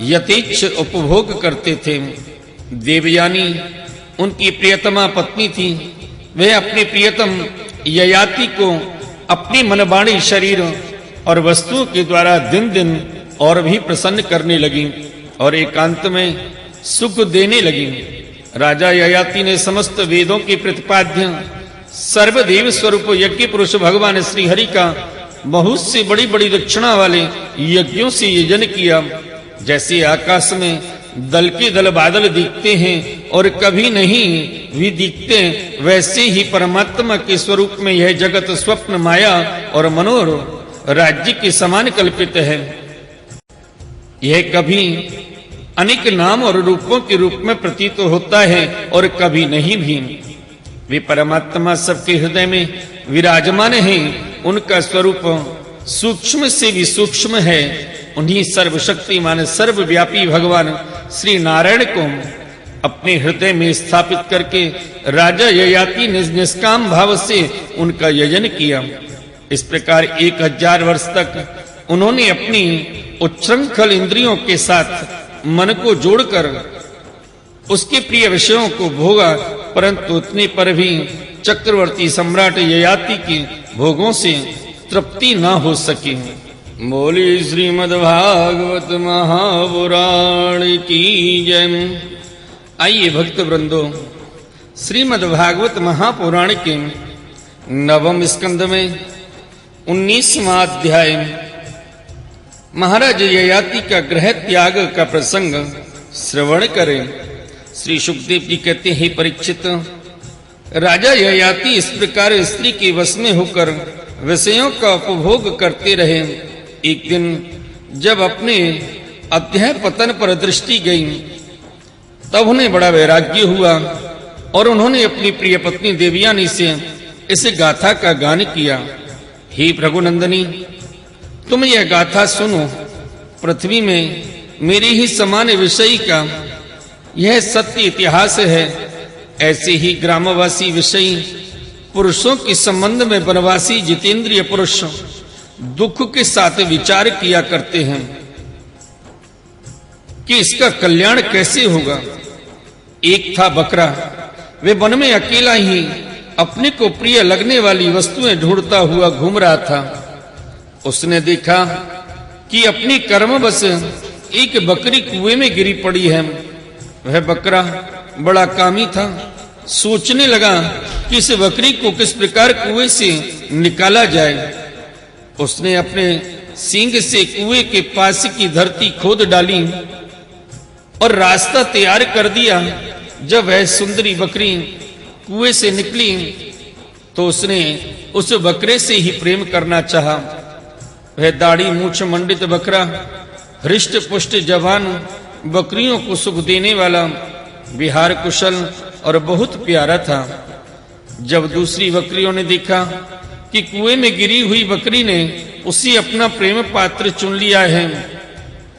यथेच्छ उपभोग करते थे। देवयानी उनकी प्रियतमा पत्नी थी। वह अपने प्रियतम ययाति को अपनी मनवाणी शरीर और वस्तुओं के द्वारा दिन दिन और भी प्रसन्न करने लगी और एकांत में सुख देने लगी। राजा ययाति ने समस्त वेदों के प्रतिपाद्य सर्वदेव स्वरूप यज्ञ पुरुष भगवान श्री हरि का बहुत से बड़ी बड़ी दक्षिणा वाले यज्ञों से यजन किया। जैसे आकाश में दल के दल बादल दिखते हैं और कभी नहीं भी दिखते, वैसे ही परमात्मा के स्वरूप में यह जगत स्वप्न माया और मनोहर राज्य के समान कल्पित है। यह कभी अनेक नाम और रूपों के रूप में प्रतीत होता है और कभी नहीं भी। वे परमात्मा सबके हृदय में विराजमान हैं। उनका स्वरूप सूक्ष्म से भी सूक्ष्म है। उन्हीं सर्वशक्तिमान सर्वव्यापी भगवान श्री नारायण को अपने हृदय में स्थापित करके राजा ययाति ने निष्काम भाव से उनका यजन किया। इस प्रकार 1000 वर्ष तक उन्होंने अपनी उच्छृंखल इंद्रियों के साथ मन को जोड़कर उसके प्रिय विषयों को भोगा, परंतु उतने पर भी चक्रवर्ती सम्राट ययाति के भोगों से तृप्ति न हो सकी। बोली श्रीमद्भागवत महापुराण की जय। आइए भक्त वृंदो, श्रीमद्भागवत महापुराण के 9वें स्कंद में 19वां अध्याय महाराज ययाति का गृह त्याग का प्रसंग श्रवण करें। श्री सुखदेव जी कहते हैं, परीक्षित, राजा ययाति इस प्रकार स्त्री के वश में होकर विषयों का उपभोग करते रहे। एक दिन जब अपने अध्याय पतन पर दृष्टि गई, तब उन्हें बड़ा वैराग्य हुआ और उन्होंने अपनी प्रिय पत्नी देवयानी से इस गाथा का गान किया। हे भृगुनंदनी, तुम यह गाथा सुनो। पृथ्वी में मेरे ही समान विषयी का यह सत्य इतिहास है। ऐसे ही ग्रामवासी विषयी पुरुषों के संबंध में वनवासी जितेंद्रिय पुरुष दुख के साथ विचार किया करते हैं कि इसका कल्याण कैसे होगा। एक था बकरा, वे वन में अकेला ही अपने को प्रिय लगने वाली वस्तुएं ढूंढता हुआ घूम रहा था। उसने देखा कि अपनी कर्मवश एक बकरी कुएं में गिरी पड़ी है। वह बकरा बड़ा कामी था। सोचने लगा कि इस बकरी को किस प्रकार कुएं से निकाला जाए। उसने अपने सींग से कुएं के पास की धरती खोद डाली और रास्ता तैयार कर दिया। जब वह सुंदरी बकरी कुएं से निकली तो उसने उस बकरे से ही प्रेम करना चाहा। वह दाढ़ी मूछ मंडित बकरा हृष्ट पुष्ट जवान, बकरियों को सुख देने वाला, विहार कुशल और बहुत प्यारा था। जब दूसरी बकरियों ने देखा कि कुएं में गिरी हुई बकरी ने उसी अपना प्रेम पात्र चुन लिया है,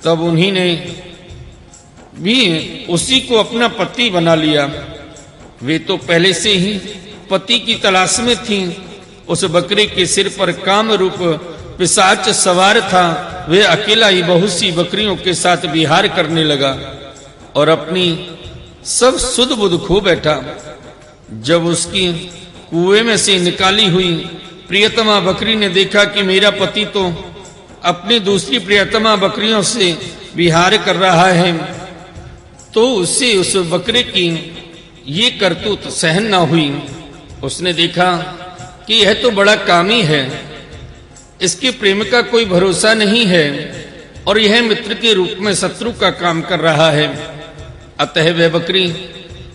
तब उन्हीं ने भी उसी को अपना पति बना लिया। वे तो पहले से ही पति की तलाश में थीं। उस बकरे के सिर पर काम रूप पिशाच सवार था। वे अकेला ही बहुत सी बकरियों के साथ विहार करने लगा और अपनी सब सुध बुध खो बैठा। जब उसकी कुएं में से निकाली हुई प्रियतमा बकरी ने देखा कि मेरा पति तो अपनी दूसरी प्रियतमा बकरियों से विहार कर रहा है, तो उससे उस बकरे की ये करतूत सहन ना हुई। उसने देखा कि यह तो बड़ा कामी है, इसके प्रेम का कोई भरोसा नहीं है और यह मित्र के रूप में शत्रु का काम कर रहा है। अतः वह बकरी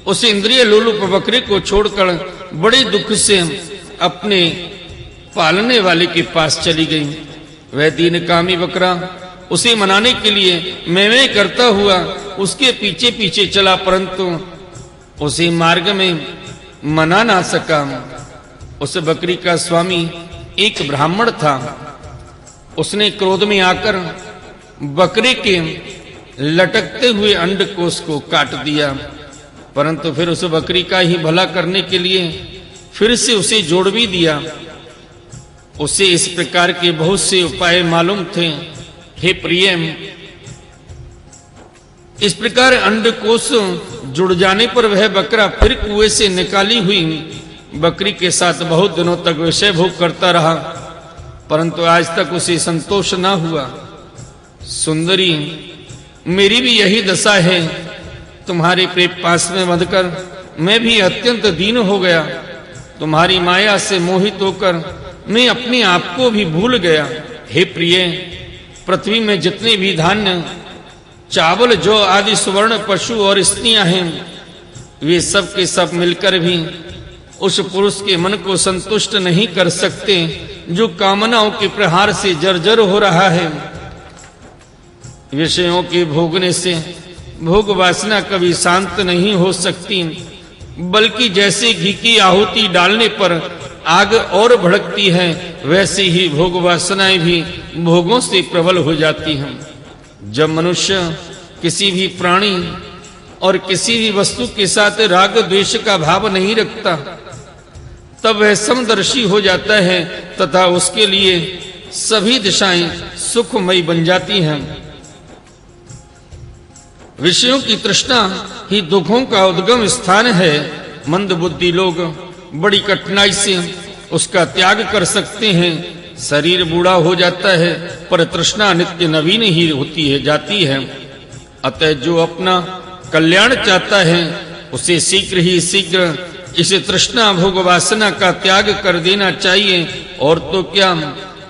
उस इंद्रिय लोलुप बकरे को छोड़कर बड़े दुख से अपने पालने वाले के पास चली गई। वह दीनकामी बकरा उसे मनाने के लिए मैं करता हुआ उसके पीछे पीछे चला, परंतु उसे मार्ग में मना ना सका। उस बकरी का स्वामी एक ब्राह्मण था। उसने क्रोध में आकर बकरे के लटकते हुए अंडकोश को काट दिया, परंतु फिर उस बकरी का ही भला करने के लिए फिर से उसे जोड़ भी दिया। उसे इस प्रकार के बहुत से उपाय मालूम थे। हे प्रिय, इस प्रकार अंडकोश जुड़ जाने पर वह बकरा फिर कुएं से निकाली हुई बकरी के साथ बहुत दिनों तक विषय भोग करता रहा, परंतु आज तक उसे संतोष न हुआ। सुंदरी, मेरी भी यही दशा है। तुम्हारे प्रेम पास में बंधकर मैं भी अत्यंत दीन हो गया। तुम्हारी माया से मोहित होकर मैं अपने आप को भी भूल गया। हे प्रिय, पृथ्वी में जितने भी धान्य, चावल, जौ आदि सुवर्ण पशु और स्त्रियां हैं, वे सब के सब मिलकर भी उस पुरुष के मन को संतुष्ट नहीं कर सकते जो कामनाओं के प्रहार से जर्जर हो रहा है। विषयों के भोगने से भोग वासना कभी शांत नहीं हो सकती, बल्कि जैसे घी की आहुति डालने पर आग और भड़कती है, वैसे ही भोग वासनाएं भी भोगों से प्रबल हो जाती हैं। जब मनुष्य किसी भी प्राणी और किसी भी वस्तु के साथ राग द्वेष का भाव नहीं रखता, तब वह समदर्शी हो जाता है तथा उसके लिए सभी दिशाएं सुखमयी बन जाती हैं। विषयों की तृष्णा ही दुखों का उद्गम स्थान है। मंद बुद्धि लोग बड़ी कठिनाई से उसका त्याग कर सकते हैं। शरीर बूढ़ा हो जाता है, पर तृष्णा नित्य नवीन ही होती है जाती है। अतः जो अपना कल्याण चाहता है, उसे शीघ्र ही शीघ्र इसे तृष्णा भोग वासना का त्याग कर देना चाहिए। और तो क्या,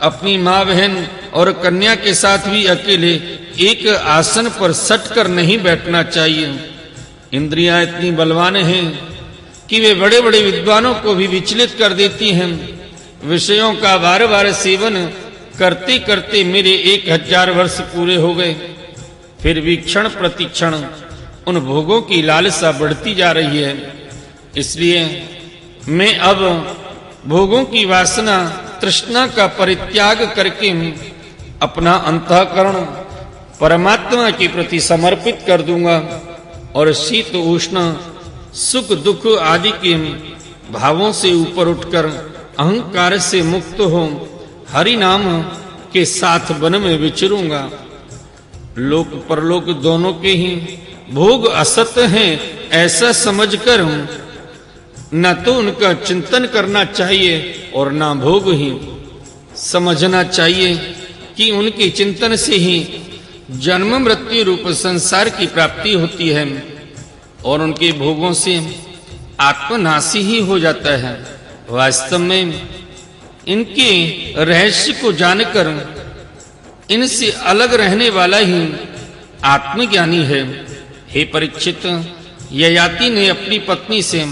अपनी माँ बहन और कन्या के साथ भी अकेले एक आसन पर सट कर नहीं बैठना चाहिए। इंद्रियां इतनी बलवान हैं कि वे बड़े बड़े विद्वानों को भी विचलित कर देती हैं। विषयों का बार बार सेवन करते करते मेरे 1000 वर्ष पूरे हो गए, फिर भी क्षण प्रति क्षण उन भोगों की लालसा बढ़ती जा रही है। इसलिए मैं अब भोगों की वासना तृष्णा का परित्याग करके अपना अंतःकरण परमात्मा के प्रति समर्पित कर दूंगा और शीत उष्ण सुख दुख आदि के भावों से ऊपर उठकर अहंकार से मुक्त हो हरि नाम के साथ वन में विचरूंगा। लोक परलोक दोनों के ही भोग असत्य हैं, ऐसा समझकर न तो उनका चिंतन करना चाहिए और न भोग ही। समझना चाहिए कि उनके चिंतन से ही जन्म मृत्यु रूप संसार की प्राप्ति होती है और उनके भोगों से आत्मनाशी ही हो जाता है। वास्तव में इनके रहस्य को जानकर इनसे अलग रहने वाला ही आत्मज्ञानी है। हे परीक्षित, ययाति ने अपनी पत्नी से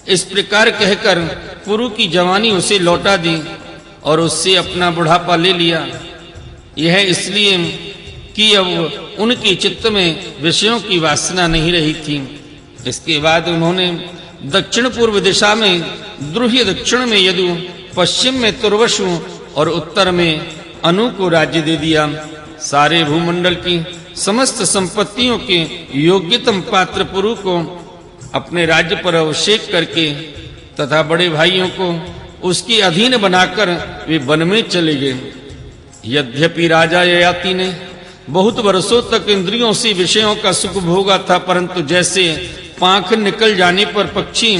इस प्रकार कहकर पुरु की जवानी उसे लौटा दी और उससे अपना बुढ़ापा ले लिया। यह इसलिए कि अब उनके चित्त में विषयों की वासना नहीं रही थी। इसके बाद उन्होंने दक्षिण पूर्व दिशा में द्रुह्य, दक्षिण में यदु, पश्चिम में तुर्वशु और उत्तर में अनु को राज्य दे दिया। सारे भूमंडल की समस्त संपत्तियों के योग्यतम पात्र पुरु को अपने राज्य पर अभिषेक करके तथा बड़े भाइयों को उसके अधीन बनाकर वे वन में चले गए। यद्यपि राजा ययाति ने बहुत वर्षों तक इंद्रियों से विषयों का सुख भोगा था, परंतु जैसे पांख निकल जाने पर पक्षी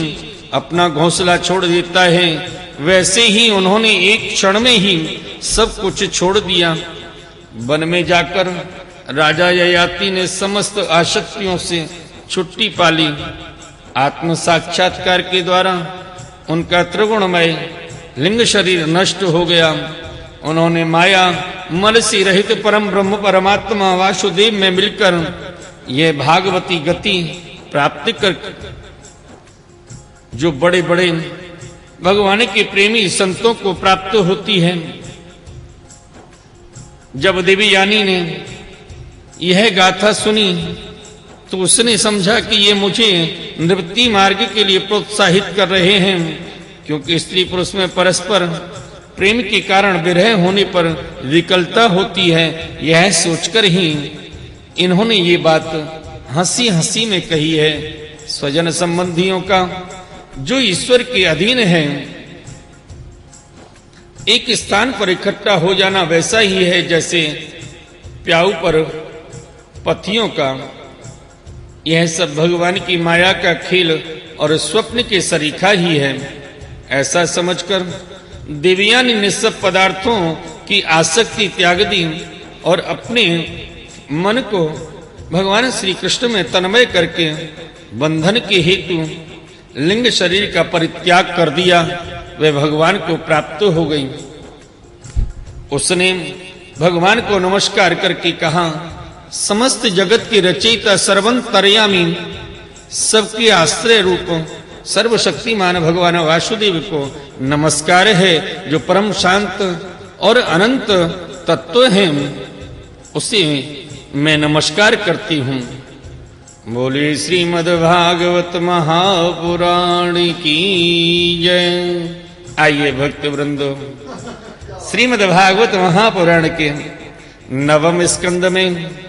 अपना घोंसला छोड़ देता है, वैसे ही उन्होंने एक क्षण में ही सब कुछ छोड़ दिया। वन में जाकर राजा ययाति ने समस्त आसक्तियों से छुट्टी पाली। आत्म साक्षात्कार के द्वारा उनका त्रिगुणमय लिंग शरीर नष्ट हो गया। उन्होंने माया मल से रहित परम ब्रह्म परमात्मा वासुदेव में मिलकर यह भागवती गति प्राप्त कर, जो बड़े बड़े भगवान के प्रेमी संतों को प्राप्त होती है। जब देवयानी ने यह गाथा सुनी तो उसने समझा कि ये मुझे निवृत्ति मार्ग के लिए प्रोत्साहित कर रहे हैं, क्योंकि स्त्री पुरुष में परस्पर प्रेम के कारण विरह होने पर विकलता होती है। यह सोचकर ही इन्होंने ये बात हंसी हंसी में कही है। स्वजन संबंधियों का जो ईश्वर के अधीन है, एक स्थान पर इकट्ठा हो जाना वैसा ही है जैसे प्याऊ पर पथियों का यह सब भगवान की माया का खेल और स्वप्न के सरीखा ही है। ऐसा समझकर देवियां ने निस्सब पदार्थों की आसक्ति त्याग दी और अपने मन को भगवान श्री कृष्ण में तन्मय करके बंधन के हेतु लिंग शरीर का परित्याग कर दिया। वे भगवान को प्राप्त हो गई। उसने भगवान को नमस्कार करके कहा, समस्त जगत की रचयिता सर्वंतर्यामी, सबके आश्रय रूप सर्वशक्तिमान भगवान वासुदेव को नमस्कार है, जो परम शांत और अनंत तत्व हैं, उसे मैं नमस्कार करती हूँ। बोले श्रीमद् भागवत महापुराण की जय। आइए भक्त वृंदो, श्रीमद् भागवत महापुराण के 9वें स्कंद में